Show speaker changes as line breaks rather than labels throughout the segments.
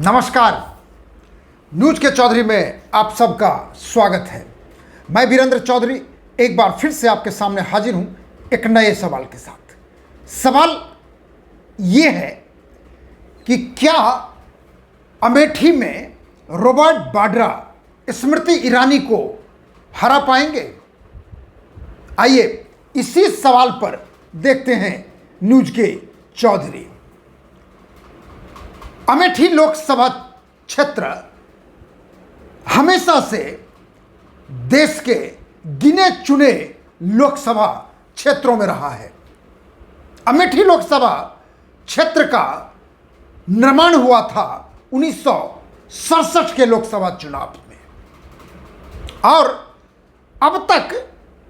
नमस्कार। न्यूज के चौधरी में आप सबका स्वागत है। मैं वीरेंद्र चौधरी एक बार फिर से आपके सामने हाजिर हूं एक नए सवाल के साथ। सवाल ये है कि क्या अमेठी में रॉबर्ट वाड्रा स्मृति ईरानी को हरा पाएंगे? आइए इसी सवाल पर देखते हैं न्यूज के चौधरी। अमेठी लोकसभा क्षेत्र हमेशा से देश के गिने चुने लोकसभा क्षेत्रों में रहा है। अमेठी लोकसभा क्षेत्र का निर्माण हुआ था 1967 के लोकसभा चुनाव में और अब तक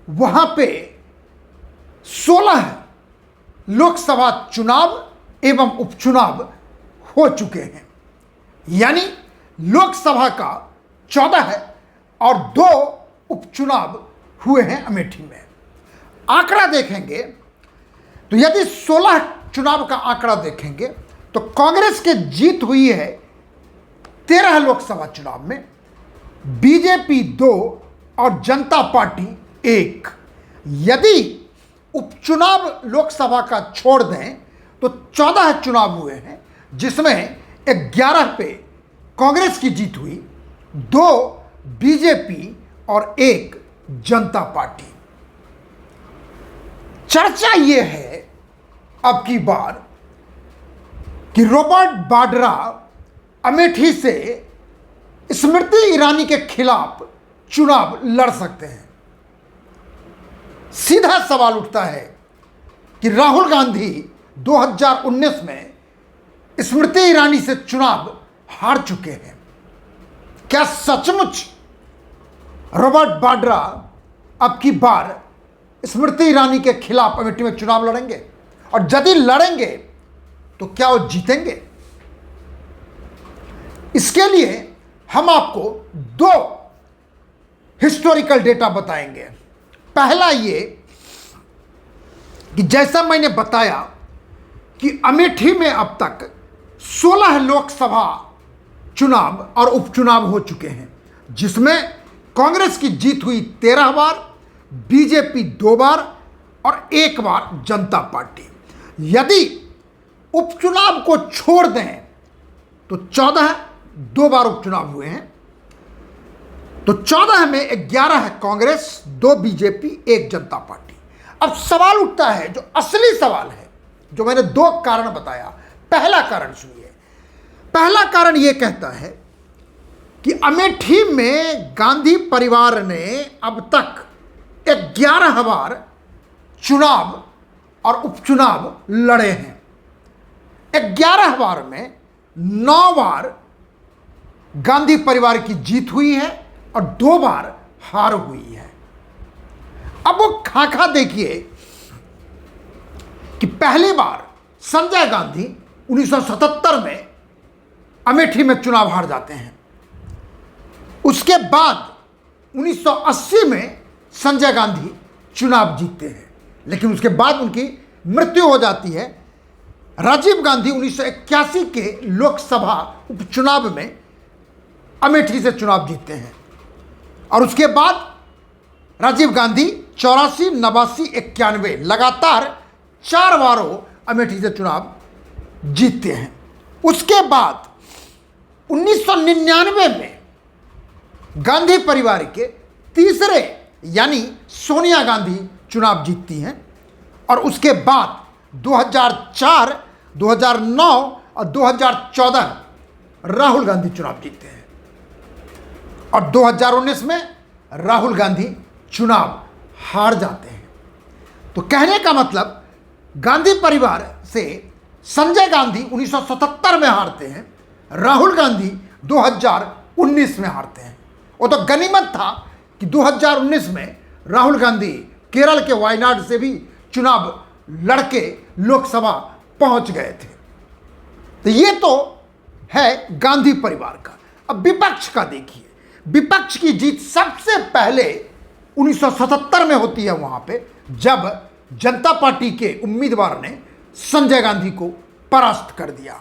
वहां पे 16 लोकसभा चुनाव एवं उपचुनाव हो चुके हैं। यानी लोकसभा का 14 है और 2 उपचुनाव हुए हैं अमेठी में। आंकड़ा देखेंगे तो यदि 16 चुनाव का आंकड़ा देखेंगे तो कांग्रेस की जीत हुई है 13 लोकसभा चुनाव में, बीजेपी 2 और जनता पार्टी 1। यदि उपचुनाव लोकसभा का छोड़ दें तो 14 चुनाव हुए हैं, जिसमें 11 पे कांग्रेस की जीत हुई, 2 बीजेपी और 1 जनता पार्टी। चर्चा यह है अब की बार कि रॉबर्ट वाड्रा अमेठी से स्मृति ईरानी के खिलाफ चुनाव लड़ सकते हैं। सीधा सवाल उठता है कि राहुल गांधी 2019 में स्मृति ईरानी से चुनाव हार चुके हैं। क्या सचमुच रॉबर्ट वाड्रा अब की बार स्मृति ईरानी के खिलाफ अमेठी में चुनाव लड़ेंगे? और यदि लड़ेंगे तो क्या वो जीतेंगे? इसके लिए हम आपको 2 हिस्टोरिकल डेटा बताएंगे। पहला ये कि जैसा मैंने बताया कि अमेठी में अब तक 16 लोकसभा चुनाव और उपचुनाव हो चुके हैं, जिसमें कांग्रेस की जीत हुई 13 बार, बीजेपी 2 बार और 1 बार जनता पार्टी। यदि उपचुनाव को छोड़ दें तो 14 2 बार उपचुनाव हुए हैं, तो 14 में 11 है कांग्रेस, 2 बीजेपी, 1 जनता पार्टी। अब सवाल उठता है, जो असली सवाल है, जो मैंने 2 कारण बताया। पहला कारण सुनिए। पहला कारण यह कहता है कि अमेठी में गांधी परिवार ने अब तक 11 बार चुनाव और उपचुनाव लड़े हैं। 11 बार में 9 बार गांधी परिवार की जीत हुई है और 2 बार हार हुई है। अब वो खाका देखिए कि पहली बार संजय गांधी 1977 में अमेठी में चुनाव हार जाते हैं। उसके बाद 1980 में संजय गांधी चुनाव जीतते हैं, लेकिन उसके बाद उनकी मृत्यु हो जाती है। राजीव गांधी 1981 के लोकसभा उपचुनाव में अमेठी से चुनाव जीतते हैं और उसके बाद राजीव गांधी 84, 89, 91 लगातार 4 बारों अमेठी से चुनाव जीतते हैं। उसके बाद 1999 में गांधी परिवार के तीसरे यानी सोनिया गांधी चुनाव जीतती हैं और उसके बाद 2004, 2009 और 2014 राहुल गांधी चुनाव जीतते हैं और 2019 में राहुल गांधी चुनाव हार जाते हैं। तो कहने का मतलब, गांधी परिवार से संजय गांधी 1977 में हारते हैं, राहुल गांधी 2019 में हारते हैं। वो तो गनीमत था कि 2019 में राहुल गांधी केरल के वायनाड से भी चुनाव लड़के लोकसभा पहुंच गए थे। तो ये तो है गांधी परिवार का। अब विपक्ष का देखिए। विपक्ष की जीत सबसे पहले 1977 में होती है, वहां पे जब जनता पार्टी के उम्मीदवार ने संजय गांधी को परास्त कर दिया।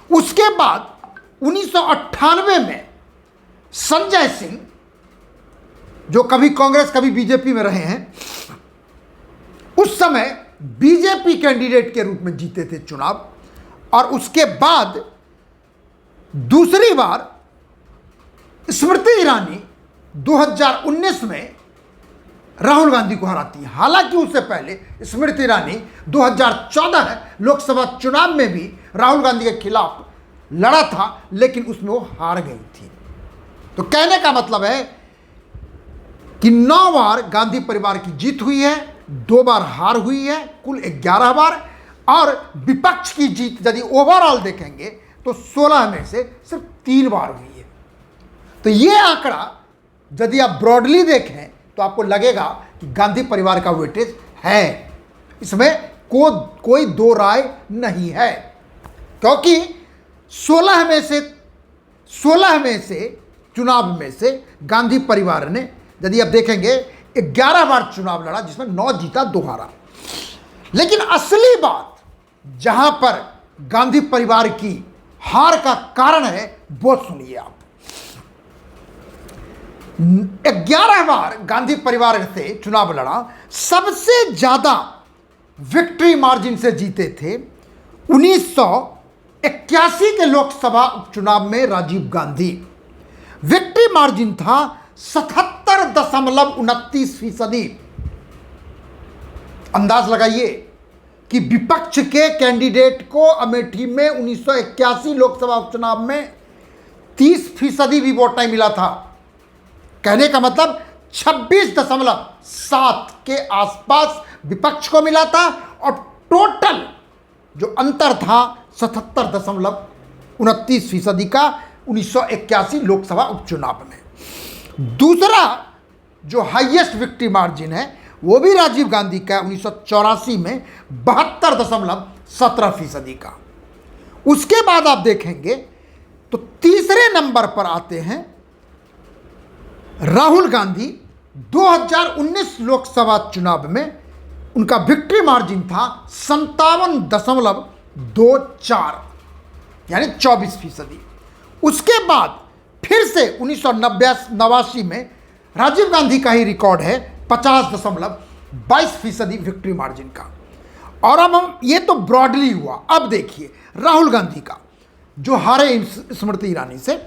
उसके बाद 1998 में संजय सिंह, जो कभी कांग्रेस कभी बीजेपी में रहे हैं, उस समय बीजेपी कैंडिडेट के रूप में जीते थे चुनाव, और उसके बाद दूसरी बार स्मृति ईरानी 2019 में राहुल गांधी को हराती है। हालांकि उससे पहले स्मृति ईरानी 2014 लोकसभा चुनाव में भी राहुल गांधी के खिलाफ लड़ा था, लेकिन उसमें वो हार गई थी। तो कहने का मतलब है कि 9 बार गांधी परिवार की जीत हुई है, 2 बार हार हुई है, कुल 11 बार, और विपक्ष की जीत यदि ओवरऑल देखेंगे तो 16 में से सिर्फ 3 बार हुई है। तो ये आंकड़ा यदि आप ब्रॉडली देखें तो आपको लगेगा कि गांधी परिवार का वेटेज है, इसमें कोई दो राय नहीं है, क्योंकि 16 में से चुनाव में से गांधी परिवार ने, यदि आप देखेंगे, 11 बार चुनाव लड़ा, जिसमें 9 जीता 2 हारा। लेकिन असली बात जहां पर गांधी परिवार की हार का कारण है वो सुनिए आप। 11 बार गांधी परिवार से चुनाव लड़ा, सबसे ज्यादा विक्ट्री मार्जिन से जीते थे 1981 के लोकसभा उपचुनाव में राजीव गांधी। विक्ट्री मार्जिन था 77.29%। अंदाज लगाइए कि विपक्ष के कैंडिडेट को अमेठी में 1981 लोकसभा उपचुनाव में 30% भी वोट नहीं मिला था। कहने का मतलब 26.7 के आसपास विपक्ष को मिला था, और टोटल जो अंतर था 77.29% का 1981 लोकसभा उपचुनाव में। दूसरा जो हाईएस्ट विक्ट्री मार्जिन है वो भी राजीव गांधी का 1984 में 72.17% का। उसके बाद आप देखेंगे तो तीसरे नंबर पर आते हैं राहुल गांधी। 2019 लोकसभा चुनाव में उनका विक्ट्री मार्जिन था 57.24, यानी 24%। उसके बाद फिर से 1989 में राजीव गांधी का ही रिकॉर्ड है 50.22% विक्ट्री मार्जिन का। और अब हम, ये तो ब्रॉडली हुआ, अब देखिए राहुल गांधी का, जो हारे स्मृति ईरानी से।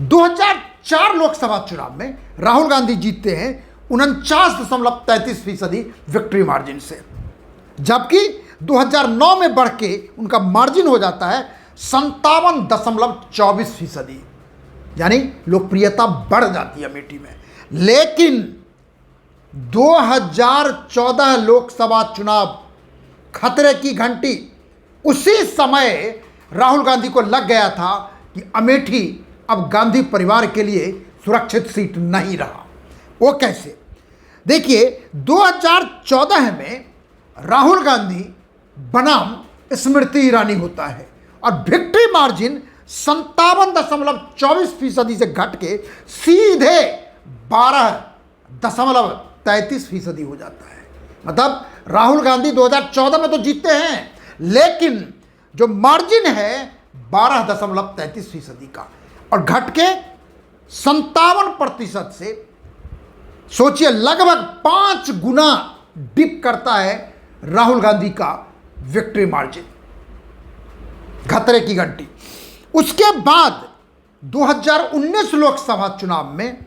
2004 लोकसभा चुनाव में राहुल गांधी जीतते हैं 49.33% विक्ट्री मार्जिन से, जबकि 2009 में बढ़ के उनका मार्जिन हो जाता है 57.24%, यानी लोकप्रियता बढ़ जाती है अमेठी में। लेकिन 2014 लोकसभा चुनाव, खतरे की घंटी, उसी समय राहुल गांधी को लग गया था कि अमेठी अब गांधी परिवार के लिए सुरक्षित सीट नहीं रहा। वो कैसे? देखिए, 2014 में राहुल गांधी बनाम स्मृति ईरानी होता है, और विक्ट्री मार्जिन 57.24% से घट के सीधे 12.33% हो जाता है। मतलब राहुल गांधी 2014 में तो जीतते हैं, लेकिन जो मार्जिन है 12.33% का, और घट के 57% से, सोचिए, लगभग 5 गुना डिप करता है राहुल गांधी का विक्ट्री मार्जिन। खतरे की घंटी। उसके बाद 2019 लोकसभा चुनाव में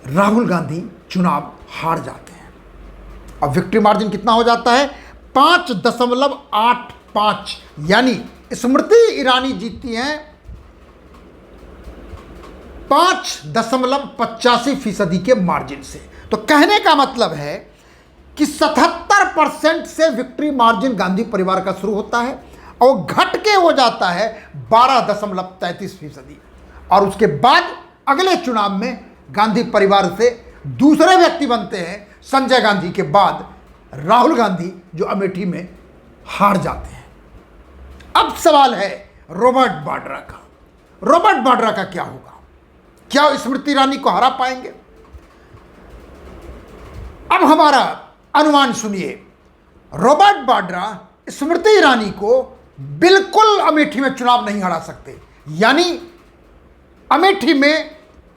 राहुल गांधी चुनाव हार जाते हैं, और विक्ट्री मार्जिन कितना हो जाता है? 5.85, यानी स्मृति ईरानी जीतती हैं 5.85% के मार्जिन से। तो कहने का मतलब है कि 77% से विक्ट्री मार्जिन गांधी परिवार का शुरू होता है, और घट के हो जाता है 12.33%। और उसके बाद अगले चुनाव में गांधी परिवार से दूसरे व्यक्ति बनते हैं, संजय गांधी के बाद राहुल गांधी, जो अमेठी में हार जाते हैं। अब सवाल है रॉबर्ट वाड्रा का। रॉबर्ट वाड्रा का क्या होगा? क्या स्मृति ईरानी को हरा पाएंगे? अब हमारा अनुमान सुनिए। रॉबर्ट वाड्रा स्मृति ईरानी को बिल्कुल अमेठी में चुनाव नहीं हरा सकते। यानी अमेठी में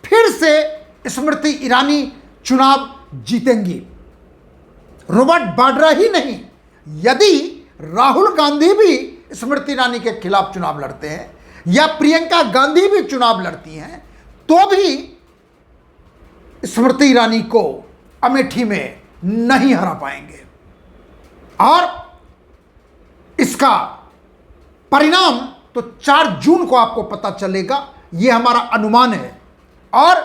फिर से स्मृति ईरानी चुनाव जीतेंगी। रॉबर्ट वाड्रा ही नहीं, यदि राहुल गांधी भी स्मृति ईरानी के खिलाफ चुनाव लड़ते हैं या प्रियंका गांधी भी चुनाव लड़ती हैं, तो भी स्मृति ईरानी को अमेठी में नहीं हरा पाएंगे। और इसका परिणाम तो 4 जून को आपको पता चलेगा, यह हमारा अनुमान है। और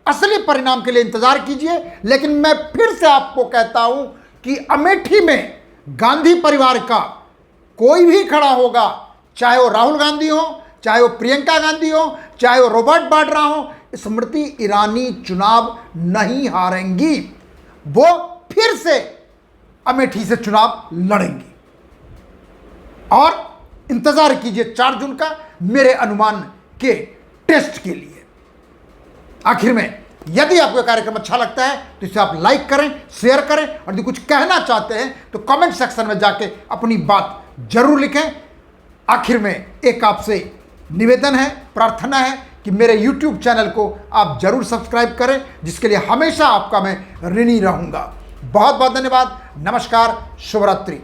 असली परिणाम के लिए इंतजार कीजिए। लेकिन मैं फिर से आपको कहता हूं कि अमेठी में गांधी परिवार का कोई भी खड़ा होगा, चाहे वो राहुल गांधी हो, चाहे वो प्रियंका गांधी हो, चाहे वो रॉबर्ट वाड्रा हो, स्मृति ईरानी चुनाव नहीं हारेंगी। वो फिर से अमेठी से चुनाव लड़ेंगी। और इंतजार कीजिए 4 जून का मेरे अनुमान के टेस्ट के लिए। आखिर में यदि आपको कार्यक्रम अच्छा लगता है तो इसे आप लाइक करें, शेयर करें, और यदि कुछ कहना चाहते हैं तो कमेंट सेक्शन में जाके अपनी बात जरूर लिखें। आखिर में एक आपसे निवेदन है, प्रार्थना है कि मेरे YouTube चैनल को आप जरूर सब्सक्राइब करें, जिसके लिए हमेशा आपका मैं ऋणी रहूंगा। बहुत बहुत धन्यवाद। नमस्कार, शुभ रात्रि।